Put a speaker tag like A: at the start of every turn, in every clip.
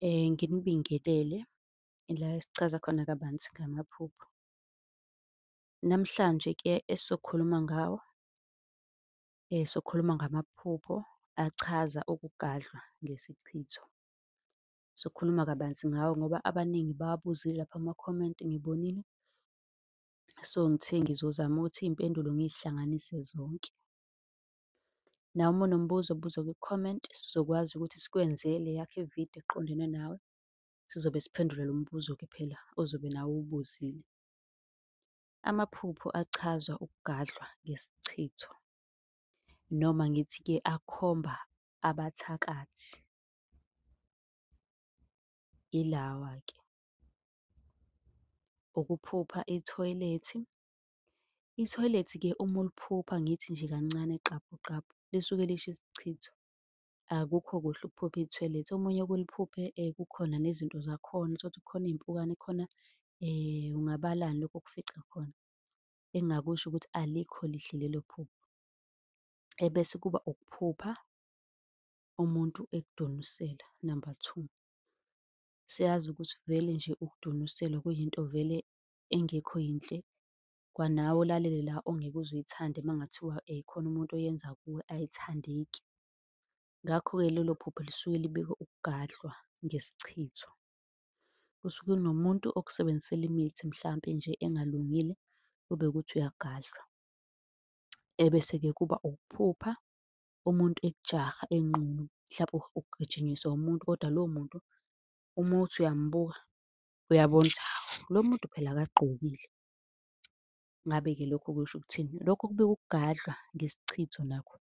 A: Nginibingelele la esichaza khona kabanzi ngamaphupho. Namhlanje-ke esizokhuluma ngawo, sizokhuluma ngamaphupho achaza ukugadlwa ngesichitho. Sizokhuluma kabanzi ngawo ngoba abaningi bawabuzile lapha ama-comment ngibonile. So, ngithe ngizozama ukuthi iy'mpendulo ngiy'hlanganise zonke. Nawe uma unombuzo buza kwi-comment, sizokwazi ukuthi sikwenzele eyakho ividiyo eqondene nawe. Sizobe siphendula lo mbuzo-ke phela ozobe nawe uwubuzile. Amaphupho achaza ukugadlwa ngesichitho, noma ngithi-ke akhomba abathakathi. Ilawa-ke, ukuphupha ithoyilethi. Ithoyilethi-ke uma uliphupha ngithi nje kancane qabu qabu, lisuke lisho isichitho. Akukho kuhle ukuphupha ithoyilethi. Omunye kuliphuphe kukhona nezinto zakhona, utholukuthi kukhona iy'mpukane khona, ungabalani lokhu okufica khona. Engingakusho ukuthi alikho lihle lelo phupho. Ebese kuba ukuphupha umuntu ekudonusela, number 2. Siyazi ukuthi vele nje ukudonuselwa kuyinto vele engekho yinhle. Kwanawe olalele la ongeke uze uyithande uma kungathiwa khona umuntu oyenza kuwe ayithandeki. Ngakho-ke lelo phupho lisuke libika ukugadlwa ngesichitho. Kusuke kunomuntu okusebenzisela imithi mhlampe nje engalungile, kube ukuthi uyagadlwa. Ebese-ke kuba ukuphupha umuntu ekujaha enqunu, mhlampe ugijinyiswa umuntu kodwa lowo muntu uma uthi uyambuka uyabona ukuthi hawu, lo muntu phela akagqokile. Ngabe-ke lokho kusho ukuthini? Lokho kubika ukugadlwa ngesichitho nakho.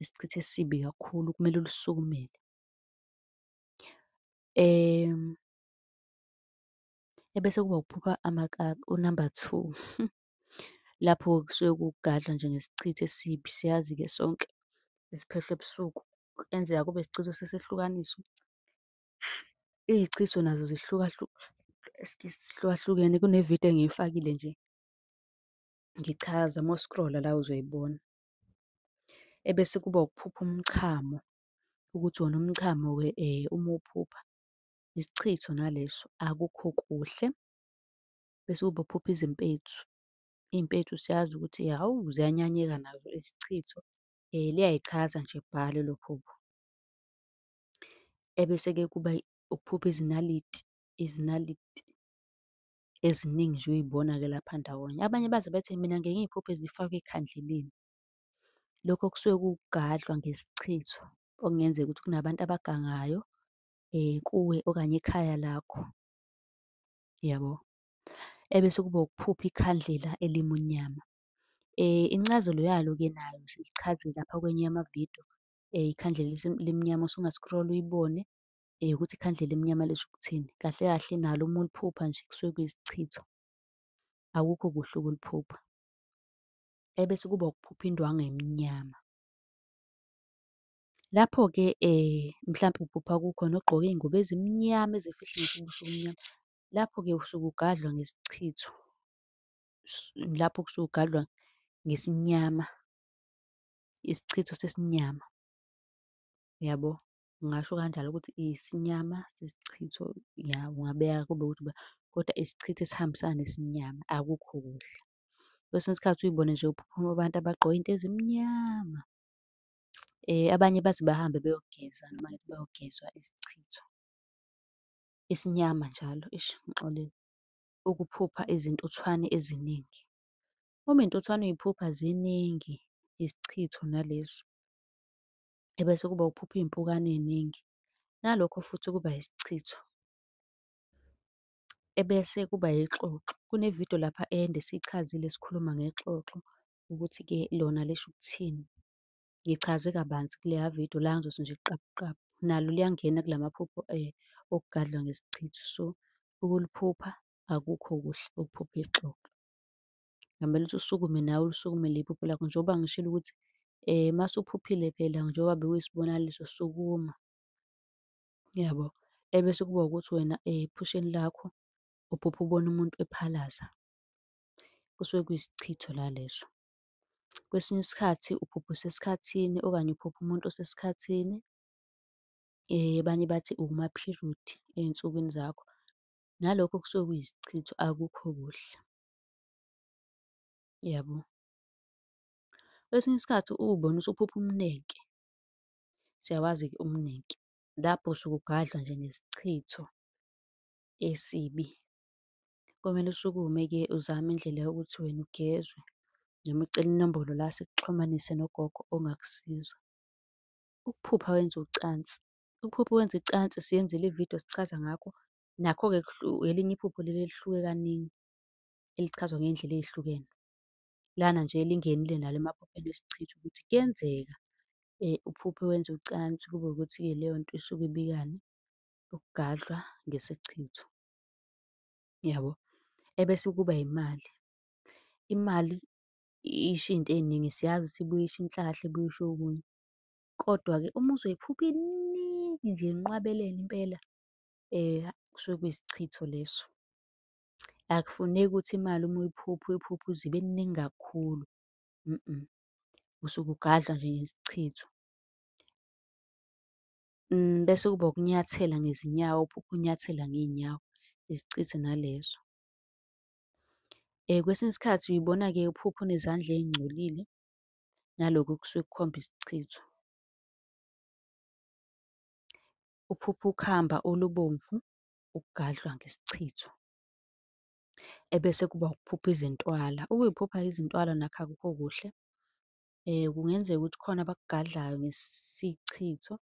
A: Isichitho esibi kakhulu kumele ulisukumele. Ebese kuba ukuphupha amakaka, u-number 2. Lapho kusuke kukugadlwa nje ngesichitho esibi. Siyazi-ke sonke esiphehlwe ebusuku kuyenzeka kube isichitho sesehlukaniswa. Iy'chitho nazo zihlukahlukene. Kunevidiyo engiyifakile nje ngichaza, uma u-scroll-a la uzoyibona. Ebese kuba ukuphupha umchamo, ukuthi wona umchamo-ke uma uwuphupha isichitho naleso akukho kuhle. Bese kuba ukuphupha izimpethu. Iy'mpethu siyazi ukuthi hawu ziyanyanyeka nazo isichitho. Liyayichaza nje bha lelo phupho. Ebese-ke kuba ukuphupha izinaliti, izinaliti eziningi nje uy'bona-ke lapha ndawonye. Abanye baze bethi mina ngike ngiy'phuphe zifakwe ekhandleleni. Lokho kusuke kukugadlwa ngesichitho, okungenzeka ukuthi kunabantu abagangayo kuwe okanye ekhaya lakho, yabo. Ebese kuba ukuphupha ikhandlela elimunyama. Incazelo yalo-ke nayo silichazile lapha kwenye yamavidiyo. Ikhandlela limnyama usunga-scroll-a uyibone ukuthi ikhandlela elimnyama lisho ukuthini. Kahle kahle nalo uma uliphupha nje kusuke kuyisichitho. Akukho kuhle ukuliphupha. Ebese kuba ukuphupha indwangu emnyama. Lapho-ke mhlampe uphupha kukhona ogqoke iy'ngubo ezimnyama ezifihla ngisho ubuso obumnyama. Lapho-ke usuke ugadlwa ngesichitho. Lapho kusuke ugadlwa ngesinyama, isichitho sesinyama, yabo. Ngingasho kanjalo ukuthi isinyama sesichitho, ya ungabeka kube ukuthi kodwa isichitho esihambisana nesinyama akukho kuhle. Kwesinye isikhathi uy'bone nje uphuphuma abantu abagqoke iy'nto ezimnyama. Abanye baze bahambe beyogeza noma ngithi bayogezwa isichitho esinyama njalo, eish ngixolele. Ukuphupha izintuthwane eziningi. Uma iy'ntuthwane uy'phupha ziningi, isichitho naleso. Ebese kuba ukuphupha iy'mpukane ey'ningi, nalokho futhi kuba isichitho. Ebese kuba ixoxo. Kunevidiyo lapha ende esiyichazile esikhuluma ngexoxo ukuthi-ke lona lisho ukuthini. Ngichaze kabanzi kuleya vidiyo la ngizothi nje qabu qabu. Nalo liyangena kula maphupho okugadlwa ngesichitho. So, ukuliphupha akukho kuhle ukuphupha ixoxo. Kungamele ukuthi usukume nawe ulisukumele iphupho lakho njengoba ngishilo ukuthi mase uphuphile phela njengoba bekuyisibonakaliso sukuma, yabo. Ebese kuba ukuthi wena ephusheni lakho uphupha ubona umuntu ephalaza. Kusuke kuyisichitho naleso. Kwesinye isikhathi uphupha usesikhathini okanye uphupha umuntu osesikhathini. Abanye bathi ukuma-period ey'nsukwini zakho. Nalokho kusuke kuyisichitho, akukho kuhle, yabo. Kwesinye isikhathi uwubone usuphupha umnenke, siyawazi-ke umnenke. Lapho usuke ugadlwa nje ngesichitho esibi. Komele usukume-ke uzame indlela yokuthi wena ugezwe, noma ucele inombolo la sikuxhumanise nogogo ongakusiza. Ukuphupha wenza ucansi. Ukuphupha wenza icansi siyenzile ividiyo sichaza ngakho. Nakho-ke elinye iphupho leli elihluke kaningi, elichazwa ngey'ndlela ey'hlukene. Lana nje lingenile nalo emaphupheni esichitho ukuthi kuyenzeka uphuphe wenza ucansi kube ukuthi-ke leyo nto isuke ibikani? Ukugadlwa ngesichitho, yabo. Ebese kuba imali. Imali isho iy'nto ey'ningi, siyazi ukuthi ibuye isho inhlahla, ibuye isho okunye. Kodwa-ke uma uzoyiphupha iningi nje inqwabelene impela, kusuke kuyisichitho leso. Akufuneki ukuthi imali uma uyiphupha, uyiphuphe uze ibe ningi kakhulu. Usuke ugadlwa nje ngesichitho. Bese kuba ukunyathela ngezinyawo, uphuphe unyathela ngey'nyawo, isichitho naleso. Kwesinye isikhathi uyibona-ke uphupha unezandla ey'ngcolile, nalokho kusuke kukhomba isichitho. Uphupha ukhamba olubomvu, ukugadlwa ngesichitho. Ebese kuba ukuphupha izintwala. Ukuy'phupha izintwala nakho akukho kuhle. Kungenzeka ukuthi khona abakugadlayo ngesichitho.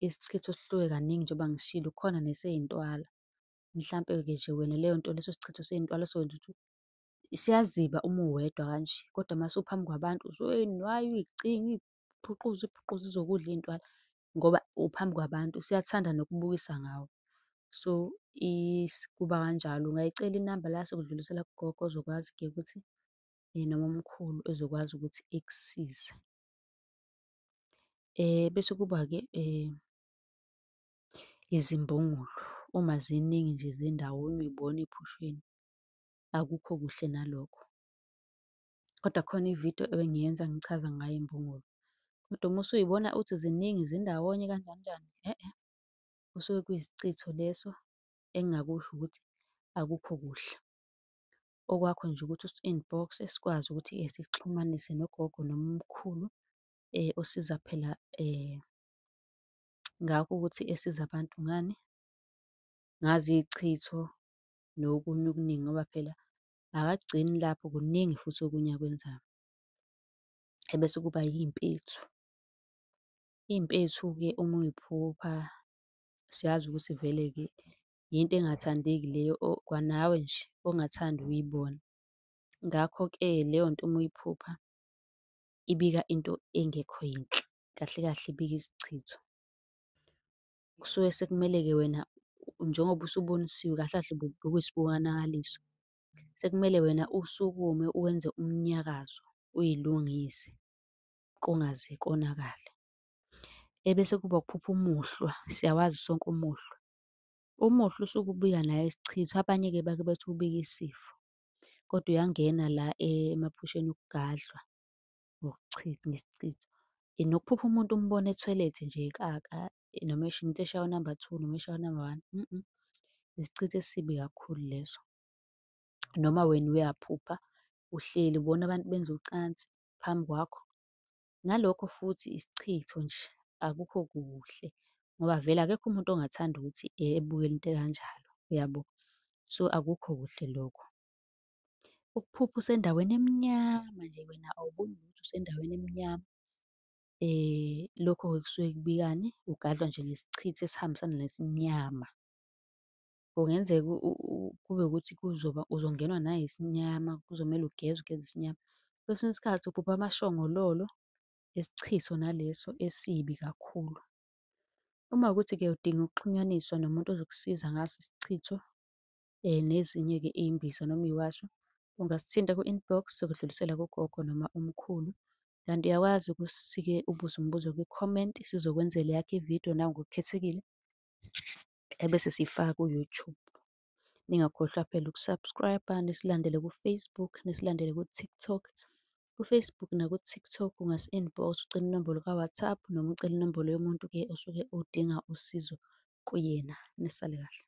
A: Isichitho sihluke kaningi njengoba ngishilo, kukhona nesey'ntwala. Mhlampe-ke nje wena leyo nto leso sichitho sey'ntwala sokwenza ukuthi siyaziba uma uwedwa kanje, kodwa mase uphambi kwabantu usuke uy'nwaya, uy'cinga, uy'phuquza, uy'phuquza zizokudla iy'ntwala ngoba uphambi kwabantu. Siyathanda nokubukisa ngawe. So, kuba kanjalo. Ungayicela inamba la sokudlulisela kugogo ozokwazi-ke ukuthi noma umkhulu ezokwazi ukuthi ekusize. Bese kuba-ke izimbongolo. Uma ziningi nje zindawonye uy'bona ey'phusheni, akukho kuhle nalokho. Kodwa khona ividiyo ebengiyenza ngichaza ngayo imbongolo. Kodwa uma usuy'bona uthi ziningi zindawonye kanjani kanjani, kusuke kuyisichitho leso engingakusho ukuthi akukho kuhle. Okwakho nje ukuthi usi-inbox-e sikwazi ukuthi sikuxhumanise nogogo noma umkhulu osiza phela ngakho ukuthi esiza abantu ngani? Ngazo iy'chitho nokunye okuningi ngoba phela akagcini lapho, kuningi futhi okunye akwenzayo. Ebese kuba iy'mpethu. Iy'mpethu-ke uma uy'phupha siyazi ukuthi vele-ke yinto engathandeki leyo kwanawe nje ongathandi ukuyibona. Ngakho-ke leyo nto uma uyiphupha ibika into engekho yinhle, kahle kahle ibika isichitho. Kusuke sekumele-ke wena njengoba usubonisiwe kahle kahle bekuyisibonakaliso. Sekumele wena usukume uwenze umnyakazo, uy'lungise kungaze konakale. Ebese kuba ukuphupha umuhlwa, siyawazi sonke umuhlwa. Umuhlwa usuke ubika naye isichitho, abanye-ke bake bethi ubika isifo. Kodwa uyangena la emaphusheni okugadlwa ngesichitho. Nokuphupha umuntu umbone ethoyilethe nje ekaka, noma into eshaya u-number 2 noma eshaya u-number 1. Isichitho esibi kakhulu leso. Noma wena uyaphupha uhleli ubona abantu benza ucansi phambi kwakho. Nalokho futhi isichitho nje, akukho kuhle ngoba vele akekho umuntu ongathanda ukuthi ebukele into ekanjalo, uyabo? So, akukho kuhle lokho. Ukuphupha usendaweni emnyama nje wena awuboni lutho usendaweni emnyama. Lokho-ke kusuke kubikani? Ugadlwa nje ngesichitho esihambisana nesinyama. Kungenzeka kube ukuthi uzongenwa nayisinyama, kuzomele ugeze isinyama. Kwesinye isikhathi uphupha amashongololo, isichitho naleso esibi kakhulu. Uma kuwukuthi-ke udinga ukuxhunyaniswa nomuntu ozokusiza ngaso isichitho nezinye-ke iy'mbiza noma iy'washo, ungasithinta ku-inbox sokudlulisela kugogo noma umkhulu. Kanti uyakwazi ukuthi-ke ubuze umbuzo kwi-comment sizokwenzela eyakho ividiyo nawe ngokukhethekile ebese siyifaka ku-YouTube. Ningakhohlwa phela uku-subscribe-a, nisilandele ku-Facebook, nisilandele ku-TikTok Ku-Facebook naku-TikTok ungasi-inbox ucele inombolo ka-WhatsApp noma ucele inombolo yomuntu-ke osuke udinga usizo kuyena. Nisale kahle.